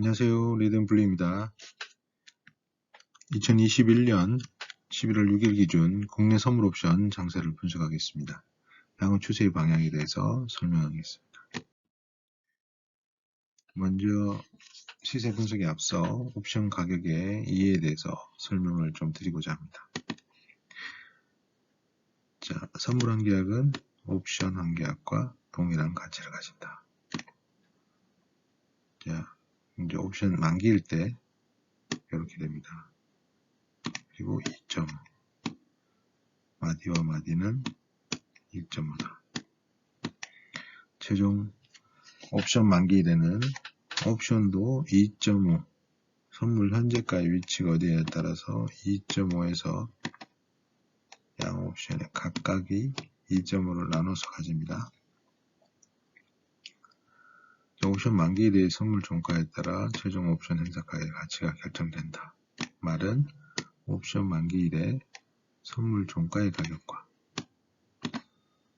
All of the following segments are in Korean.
안녕하세요. 리듬플리입니다. 2021년 11월 6일 기준 국내 선물 옵션 장세를 분석하겠습니다. 향후 추세의 방향에 대해서 설명하겠습니다. 먼저 시세 분석에 앞서 옵션 가격의 이해에 대해서 설명을 좀 드리고자 합니다. 자, 선물 한 계약은 옵션 한 계약과 동일한 가치를 가진다. 자, 이제 옵션 만기일 때 이렇게 됩니다. 그리고 2.5 마디와 마디는 1.5다. 최종 옵션 만기일에는 옵션도 2.5 선물 현재가의 위치가 어디에 따라서 2.5에서 양 옵션의 각각이 2.5를 나눠서 가집니다. 옵션 만기일의 선물 종가에 따라 최종 옵션 행사가의 가치가 결정된다. 말은 옵션 만기일의 선물 종가의 가격과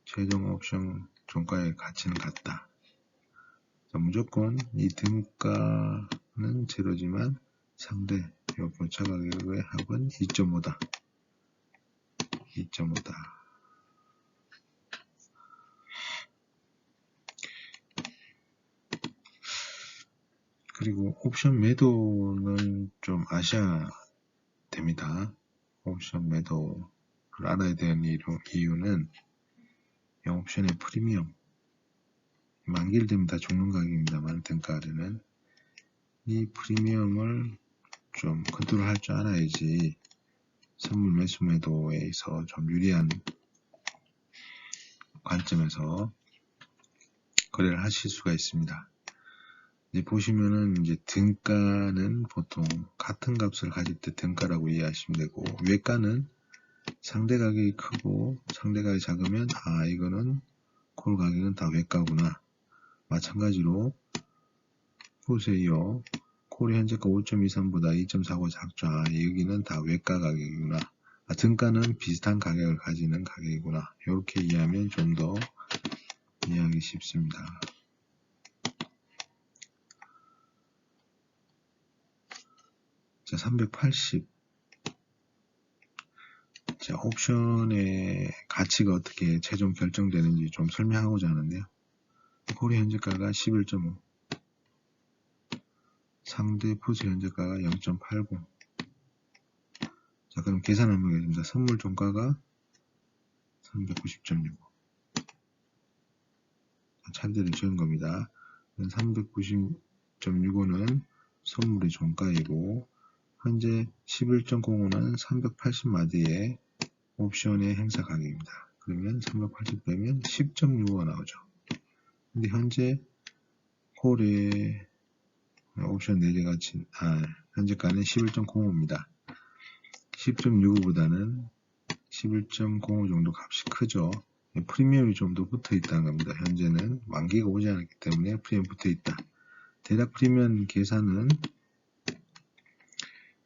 최종 옵션 종가의 가치는 같다. 무조건 이 등가는 제로지만 상대 요 교차 가격의 합은 2.5다. 2.5다. 그리고 옵션 매도는 좀 아셔야 됩니다. 옵션 매도를 알아야 되는 이유는 이 옵션의 프리미엄 만기일 되면 다 죽는 가격입니다만 등가는 이 프리미엄을 좀 컨트롤할 줄 알아야지 선물 매수 매도에서 좀 유리한 관점에서 거래를 하실 수가 있습니다. 이제 보시면은 이제 등가는 보통 같은 값을 가질 때 등가라고 이해하시면 되고, 외가는 상대 가격이 크고 상대 가격이 작으면 이거는 콜 가격은 다 외가구나. 마찬가지로 보세요. 콜이 현재가 5.23보다 2.49 작죠. 여기는 다 외가 가격이구나. 등가는 비슷한 가격을 가지는 가격이구나. 이렇게 이해하면 좀 더 이해하기 쉽습니다. 자, 380. 자, 옵션의 가치가 어떻게 최종 결정되는지 좀 설명하고자 하는데요. 콜의 현재가가 11.5. 상대 푸스 현재가가 0.80. 자, 그럼 계산 한번 하겠습니다. 선물 종가가 390.65. 차례를 지은 겁니다. 390.65는 선물의 종가이고, 현재 11.05는 380마디의 옵션의 행사 가격입니다. 그러면 380 빼면 10.65가 나오죠. 근데 현재 콜의 옵션 4개 가치, 현재가는 11.05입니다. 10.65보다는 11.05 정도 값이 크죠. 프리미엄이 좀 더 붙어 있다는 겁니다. 현재는 만기가 오지 않았기 때문에 프리미엄 붙어 있다. 대략 프리미엄 계산은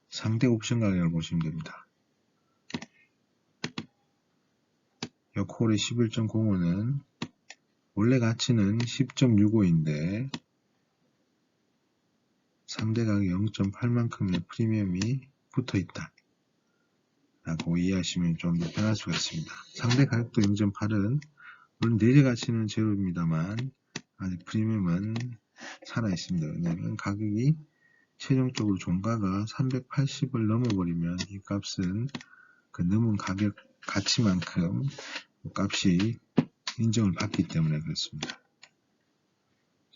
상대 옵션 가격을 보시면 됩니다. 이 콜의 11.05는 원래 가치는 10.65인데 상대 가격 0.8만큼의 프리미엄이 붙어 있다 라고 이해하시면 좀 더 편할 수가 있습니다. 상대 가격도 0.8은 물론 내재 가치는 제로입니다만 아직 프리미엄은 살아 있습니다. 왜냐하면 가격이 최종적으로 종가가 380을 넘어버리면 이 값은 그 넘은 가격 가치만큼 값이 인정을 받기 때문에 그렇습니다.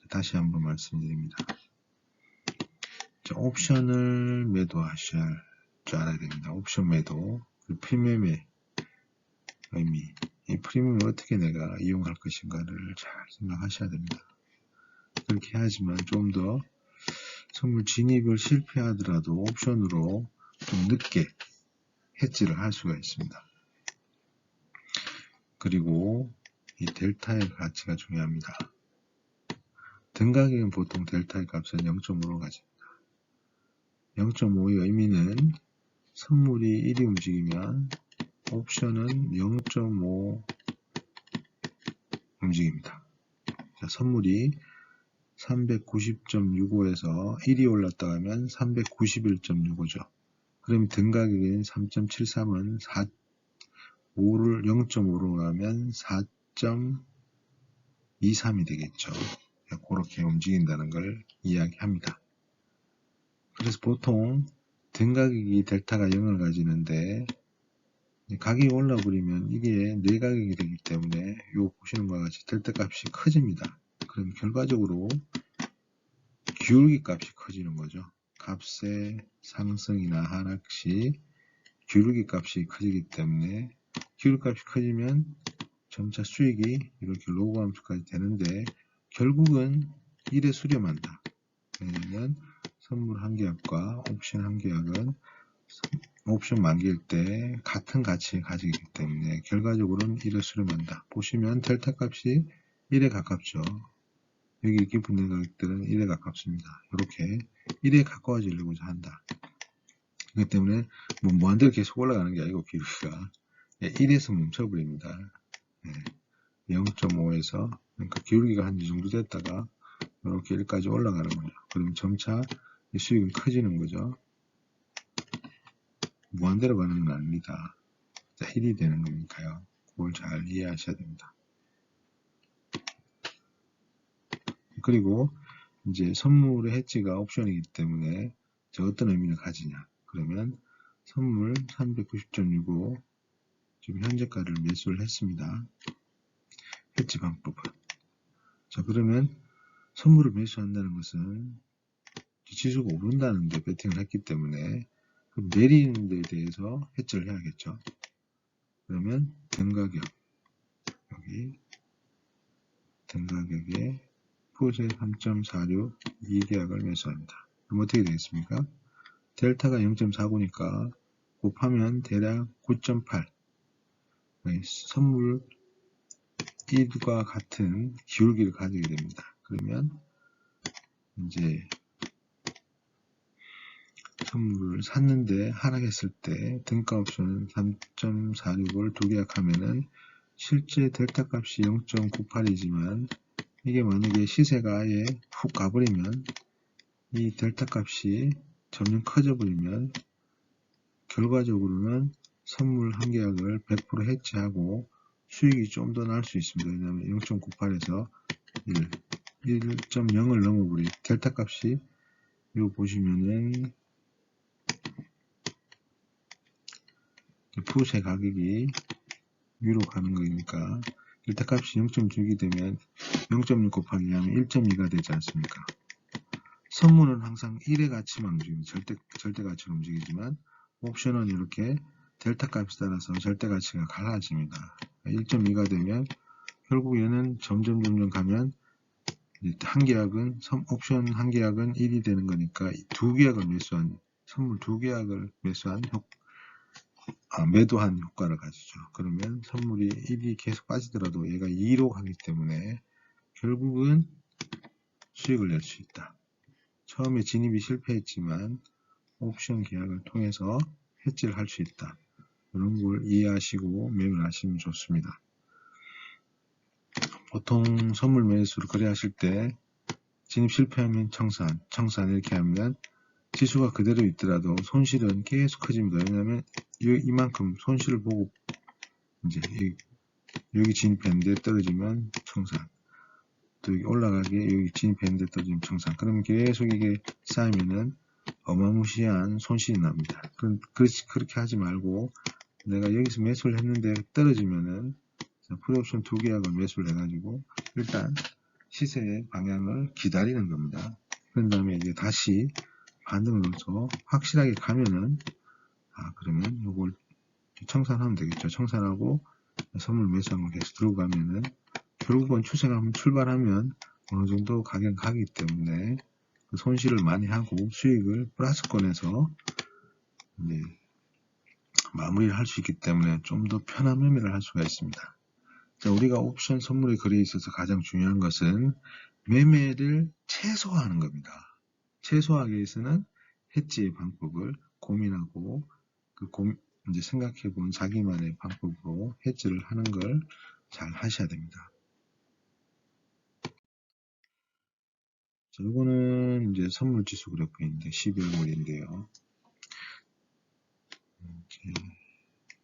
다시 한번 말씀드립니다. 옵션을 매도하셔야 할 줄 알아야 됩니다. 옵션 매도, 프리미엄의 의미, 이 프리미엄을 어떻게 내가 이용할 것인가를 잘 생각하셔야 됩니다. 그렇게 해야지만 좀 더 선물 진입을 실패하더라도 옵션으로 좀 늦게 해지를 할 수가 있습니다. 그리고 이 델타의 가치가 중요합니다. 등가격은 보통 델타의 값은 0.5로 가집니다. 0.5의 의미는 선물이 1이 움직이면 옵션은 0.5 움직입니다. 자, 선물이 390.65에서 1이 올랐다 하면 391.65죠. 그럼 등가격인 3.73은 5를 0.5로 하면 4.23이 되겠죠. 그렇게 움직인다는 걸 이야기합니다. 그래서 보통 등가격이 델타가 0을 가지는데 가격이 올라버리면 이게 내가격이 되기 때문에 요 보시는 것과 같이 델타 값이 커집니다. 그럼 결과적으로 기울기 값이 커지는 거죠. 값의 상승이나 하락 시 기울기 값이 커지기 때문에 기울기 값이 커지면 점차 수익이 이렇게 로그 함수까지 되는데 결국은 1에 수렴한다. 왜냐면 선물 한 계약과 옵션 한 계약은 옵션 만기일 때 같은 가치를 가지기 때문에 결과적으로는 1에 수렴한다. 보시면 델타 값이 1에 가깝죠. 여기 이렇게 붙는 가격들은 1에 가깝습니다. 이렇게 1에 가까워지려고 한다. 그렇기 때문에 뭐 무한대로 계속 올라가는 게 아니고 기울기가 1에서 멈춰버립니다. 0.5에서 그러니까 기울기가 한 이 정도 됐다가 이렇게 1까지 올라가는 거죠. 그럼 점차 수익은 커지는 거죠. 무한대로 가는 건 아닙니다. 1이 되는 거니까요. 그걸 잘 이해하셔야 됩니다. 그리고 이제 선물의 해지가 옵션이기 때문에 어떤 의미를 가지냐. 그러면 선물 390.65 지금 현재가를 매수를 했습니다. 해지 방법은. 자, 그러면 선물을 매수한다는 것은 지수가 오른다는 데 베팅을 했기 때문에 내리는 데 대해서 해지를 해야겠죠. 그러면 등가격 여기 등가격에 푸세 3.46 2계약을 매수합니다. 그럼 어떻게 되겠습니까? 델타가 0.49니까 곱하면 대략 9.8 선물 1과 같은 기울기를 가지게 됩니다. 그러면 이제 선물을 샀는데 하락했을 때 등가 옵션은 3.46을 두 계약하면은 실제 델타 값이 0.98이지만 이게 만약에 시세가 아예 훅 가버리면 이 델타 값이 점점 커져 버리면 결과적으로는 선물 한 계약을 100% 해지하고 수익이 좀 더 날 수 있습니다. 왜냐하면 0.98에서 1.0을 넘어버리 델타 값이 이거 보시면은 푸세 가격이 위로 가는 거니까 델타 값이 0.6이 되면 0.6 곱하기 하면 1.2가 되지 않습니까? 선물은 항상 1의 가치만 움직입니다. 절대 가치로 움직이지만 옵션은 이렇게 델타 값에 따라서 절대 가치가 갈라집니다. 1.2가 되면 결국 얘는 점점 가면 한 계약은 옵션 한 계약은 1이 되는 거니까 두 계약을 매수한 선물 두 계약을 매수한 매도한 효과를 가지죠. 그러면 선물이 1이 계속 빠지더라도 얘가 2로 가기 때문에 결국은 수익을 낼 수 있다. 처음에 진입이 실패했지만 옵션 계약을 통해서 해지를 할 수 있다. 이런 걸 이해하시고 매매를 하시면 좋습니다. 보통 선물 매수를 거래하실 때 진입 실패하면 청산 이렇게 하면 지수가 그대로 있더라도 손실은 계속 커집니다. 왜냐하면 이만큼 손실을 보고 이제 여기 진입했는데 떨어지면 청산, 또 여기 올라가게 여기 진입했는데 떨어지면 청산. 그러면 계속 이게 쌓이면은 어마무시한 손실이 납니다. 그렇게 하지 말고 내가 여기서 매수를 했는데 떨어지면은 프리옵션 두 계약을 매수를 해가지고 일단 시세의 방향을 기다리는 겁니다. 그런 다음에 이제 다시 반등을 넣어서 확실하게 가면은 그러면 이걸 청산하면 되겠죠. 청산하고 선물 매수한 거 계속 들고 가면은 결국은 추세가 한번 출발하면 어느 정도 가격 가기 때문에 그 손실을 많이 하고 수익을 플러스권에서 마무리를 할 수 있기 때문에 좀 더 편한 매매를 할 수가 있습니다. 자, 우리가 옵션 선물의 거래에 있어서 가장 중요한 것은 매매를 최소화하는 겁니다. 최소화하기 위해서는 해지의 방법을 고민하고 이제 생각해 본 자기만의 방법으로 해지를 하는 걸 잘 하셔야 됩니다. 자, 이거는 이제 선물지수 그래프인데 12월물인데요.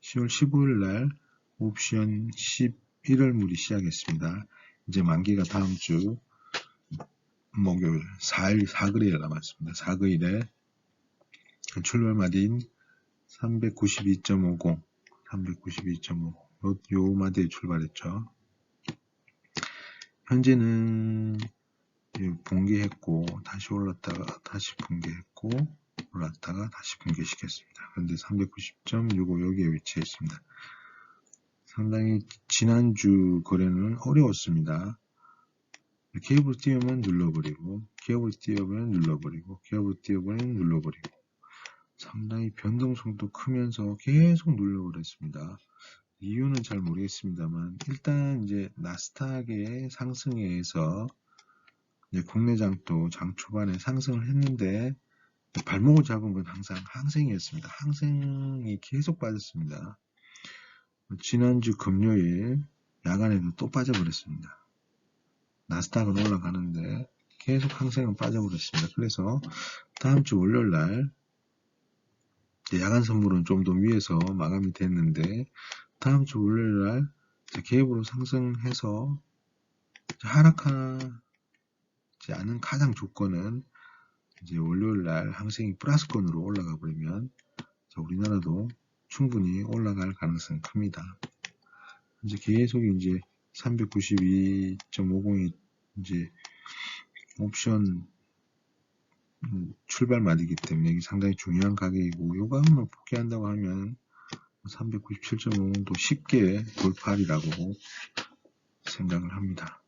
10월 15일 날 옵션 11월물이 시작했습니다. 이제 만기가 다음 주 목요일 4일 4거래일 남았습니다. 4거일에 출발 마디인 392.50 요 마디에 출발했죠. 현재는 붕괴했고 다시 올랐다가 다시 붕괴했고 올랐다가 다시 붕괴시켰습니다. 그런데 390.65 여기에 위치해 있습니다. 상당히 지난주 거래는 어려웠습니다. 기업으로 띄우면 눌러버리고 기업으로 띄우면 눌러버리고 기업으로 띄우면 눌러버리고 상당히 변동성도 크면서 계속 눌러버렸습니다. 이유는 잘 모르겠습니다만 일단 이제 나스닥의 상승에 의해서 국내장도 장 초반에 상승을 했는데 발목을 잡은 건 항상 항생이었습니다. 항생이 계속 빠졌습니다. 지난주 금요일 야간에도 또 빠져버렸습니다. 나스닥은 올라가는데 계속 항생은 빠져버렸습니다. 그래서 다음 주 월요일 날 야간 선물은 좀 더 위에서 마감이 됐는데 다음 주 월요일 날 갭으로 상승해서 하락하지 않은 가장 조건은 이제 월요일 날 항생이 플러스권으로 올라가 버리면 우리나라도 충분히 올라갈 가능성이 큽니다. 이제 계속 이제 392.50이 이제 옵션 출발 말이기 때문에 이게 상당히 중요한 가격이고 요거 한번 복귀한다고 하면 397.50도 쉽게 돌파하리라고 생각을 합니다.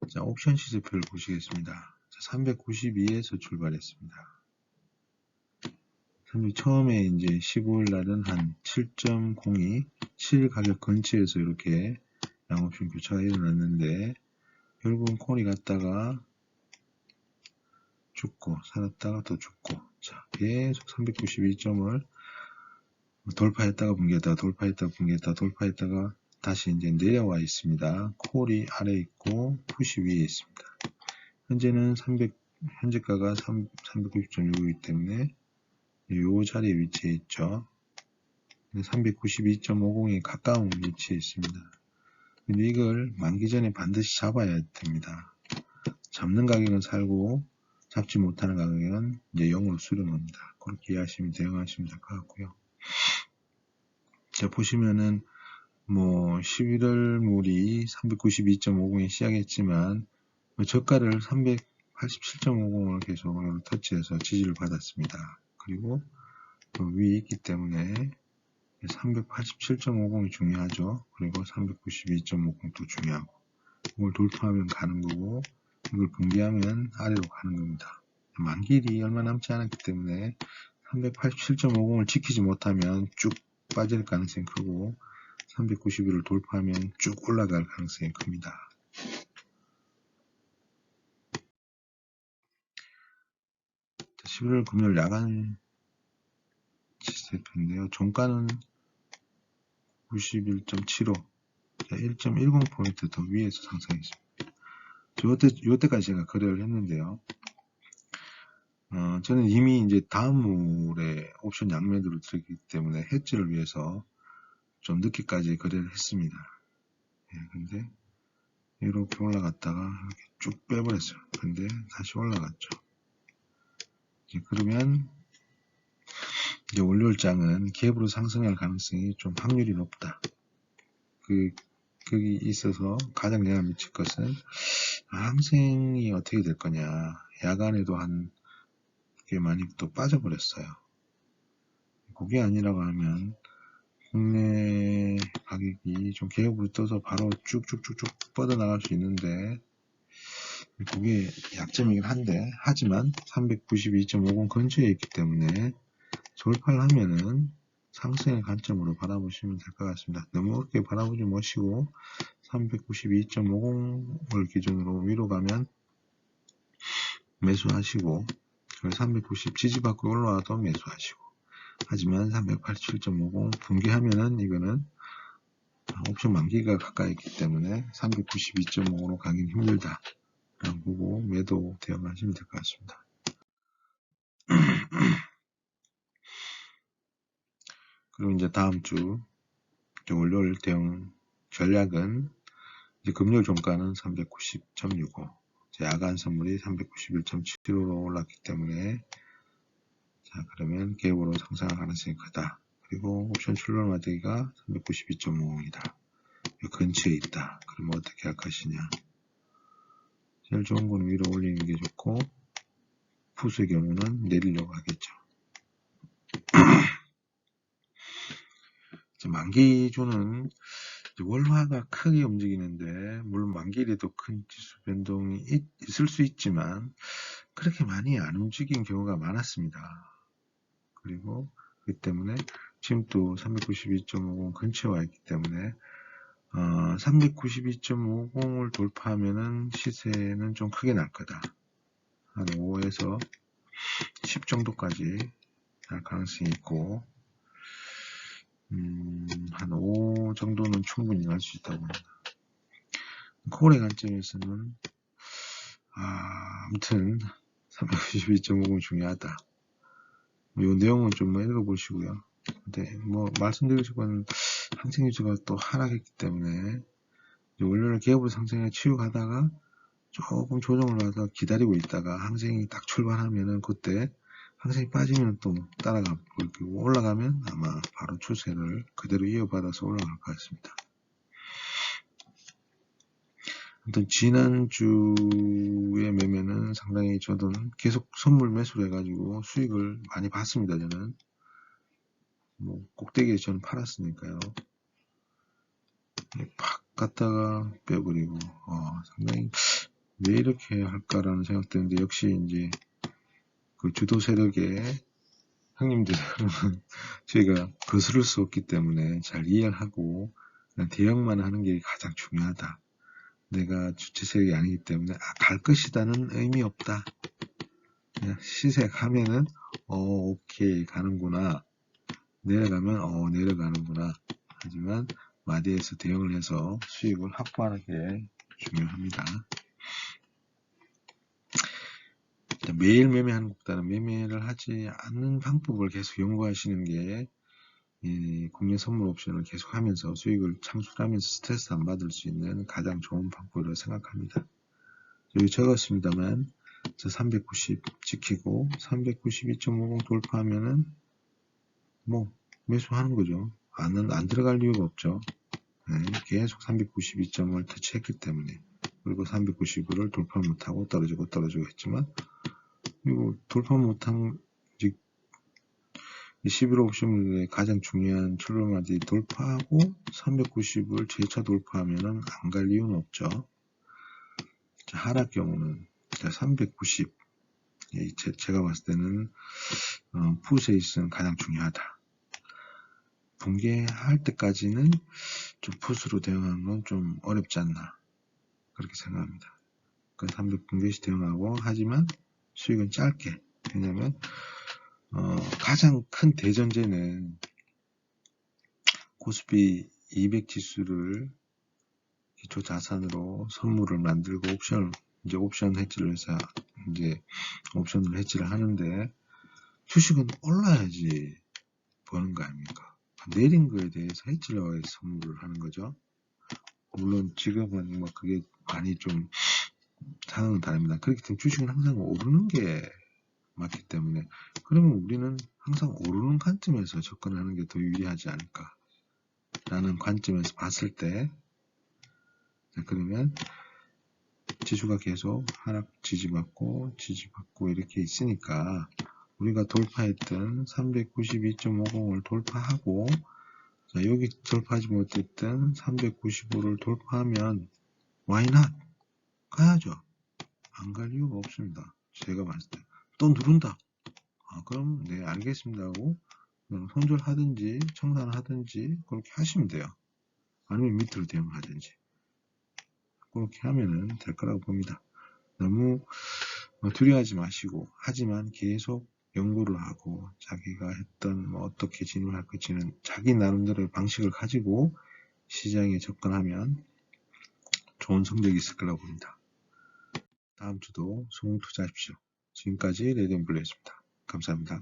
자, 옵션 시세표를 보시겠습니다. 392에서 출발했습니다. 처음에 이제 15일 날은 한 7.02, 7 가격 근처에서 이렇게 양옵션 교차가 일어났는데 결국은 콜이 갔다가 죽고 살았다가 또 죽고 자 계속 392점을 돌파했다가 붕괴했다가 돌파했다가 붕괴했다가 돌파했다가 다시 이제 내려와 있습니다. 콜이 아래 있고 푸시 위에 있습니다. 현재는 현재가가 390.6이기 때문에 이 자리에 위치해 있죠. 392.50에 가까운 위치에 있습니다. 근데 이걸 만기 전에 반드시 잡아야 됩니다. 잡는 가격은 살고 잡지 못하는 가격은 이제 0으로 수렴합니다. 그렇게 이해하시면 대응하시면 될 것 같고요. 자, 보시면은 뭐 11월 물이 392.50에 시작했지만 저가를 387.50을 계속 터치해서 지지를 받았습니다. 그리고 위에 있기 때문에 387.50이 중요하죠. 그리고 392.50도 중요하고 이걸 돌파하면 가는 거고 이걸 붕괴하면 아래로 가는 겁니다. 만기일이 얼마 남지 않았기 때문에 387.50을 지키지 못하면 쭉 빠질 가능성이 크고 391을 돌파하면 쭉 올라갈 가능성이 큽니다. 11월 금요일 야간 시세표인데요. 종가는 91.75, 1.10포인트 더 위에서 상승했습니다. 요때까지 제가 거래를 했는데요. 저는 이미 이제 다음 물에 옵션 양매도를 들었기 때문에 해지를 위해서 좀 늦게까지 거래를 했습니다. 근데 이렇게 올라갔다가 이렇게 쭉 빼버렸어요. 근데 다시 올라갔죠. 그러면 이제 월요일장은 갭으로 상승할 가능성이 좀 확률이 높다. 거기 있어서 가장 내가 미칠 것은 항생이 어떻게 될 거냐. 야간에도 꽤 많이 또 빠져버렸어요. 그게 아니라고 하면 국내 가격이 좀 갭으로 떠서 바로 쭉쭉쭉쭉 뻗어나갈 수 있는데 그게 약점이긴 한데 하지만 392.50 근처에 있기 때문에 돌파를 하면은 상승의 관점으로 바라보시면 될 것 같습니다. 너무 어렵게 바라보지 마시고 392.50을 기준으로 위로 가면 매수하시고 390 지지 받고 올라와도 매수하시고 하지만 387.50 붕괴하면은 이거는 옵션 만기가 가까이 있기 때문에 392.50으로 가긴 힘들다. 라고 보고 매도 대응하시면 될 것 같습니다. 그리고 이제 다음 주 월요일 대응 전략은 이제 금요일 종가는 390.65, 야간 선물이 391.75로 올랐기 때문에 자 그러면 갭으로 상승할 가능성이 크다. 그리고 옵션 출렁 마디가 392.50이다. 근처에 있다. 그러면 어떻게 할 것이냐? 제일 좋은 건 위로 올리는 게 좋고 푸스의 경우는 내리려고 하겠죠. 만기주는 월화가 크게 움직이는데 물론 만기일에도 큰 지수 변동이 있을 수 있지만 그렇게 많이 안 움직인 경우가 많았습니다. 그리고 그렇기 때문에 지금 또 392.50 근처에 와 있기 때문에 392.50을 돌파하면은 시세는 좀 크게 날 거다. 한 5에서 10 정도까지 날 가능성이 있고 한 5 정도는 충분히 날 수 있다고 합니다. 콜의 관점에서는 아무튼 392.50은 중요하다. 이 내용은 좀 읽어보시고요. 근데 말씀드리신 건 항생 유지가 또 하락했기 때문에 원료를 기업으로 상승에 치유하다가 조금 조정을 하다가 기다리고 있다가 항생이 딱 출발하면은 그때 항생이 빠지면 또 따라가 볼게고 올라가면 아마 바로 추세를 그대로 이어받아서 올라갈 것 같습니다. 아무튼 지난주의 매매는 상당히 저는 계속 선물 매수를 해가지고 수익을 많이 봤습니다. 저는 꼭대기에 저는 팔았으니까요. 팍 갔다가 빼버리고 상당히 왜 이렇게 할까라는 생각 드는데 역시 이제 그 주도 세력의 형님들은 저희가 거스를 수 없기 때문에 잘 이해하고 그냥 대응만 하는 게 가장 중요하다. 내가 주체 세력이 아니기 때문에 갈 것이다는 의미 없다. 그냥 시세 가면은 오케이 가는구나. 내려가면 내려가는구나. 하지만 마디에서 대응을 해서 수익을 확보하는 게 중요합니다. 매일 매매하는 것보다는 매매를 하지 않는 방법을 계속 연구하시는 게 국내 선물 옵션을 계속 하면서 수익을 창출하면서 스트레스 안 받을 수 있는 가장 좋은 방법이라고 생각합니다. 여기 적었습니다만 390 지키고 392.50 돌파하면은 매수하는 거죠. 안 들어갈 이유가 없죠. 계속 392점을 터치했기 때문에 그리고 390을 돌파 못하고 떨어지고 했지만 이거 돌파 못한 11호 옵션의 가장 중요한 출렁마디 돌파하고 390을 재차 돌파하면은 안 갈 이유는 없죠. 하락 경우는 390 제가 봤을 때는 푸세이스는 가장 중요하다. 붕괴할 때까지는 좀 푸스로 대응하는 건 좀 어렵지 않나 그렇게 생각합니다. 300 붕괴시 대응하고 하지만 수익은 짧게. 왜냐면 가장 큰 대전제는 코스피 200 지수를 기초 자산으로 선물을 만들고 옵션 해지를 해서 옵션을 해지를 하는데 주식은 올라야지 버는 거 아닙니까? 내린 거에 대해서 해지를 선물을 하는 거죠. 물론 지금은 그게 많이 좀 상황은 다릅니다. 그렇기 때문에 주식은 항상 오르는 게 맞기 때문에 그러면 우리는 항상 오르는 관점에서 접근하는 게 더 유리하지 않을까 라는 관점에서 봤을 때 그러면 지수가 계속 하락 지지받고 이렇게 있으니까 우리가 돌파했던 392.50을 돌파하고 여기 돌파하지 못했던 395를 돌파하면 why not? 가야죠. 안 갈 이유가 없습니다. 제가 봤을 때 또 누른다. 그럼 네 알겠습니다 하고 손절하든지 청산을 하든지 그렇게 하시면 돼요. 아니면 밑으로 대응하든지 그렇게 하면은 될 거라고 봅니다. 너무 두려워하지 마시고 하지만 계속 연구를 하고 자기가 했던 어떻게 진입할 것인지는 자기 나름대로의 방식을 가지고 시장에 접근하면 좋은 성적이 있을 거라고 봅니다. 다음 주도 성공 투자하십시오. 지금까지 레드앤블루였습니다. 감사합니다.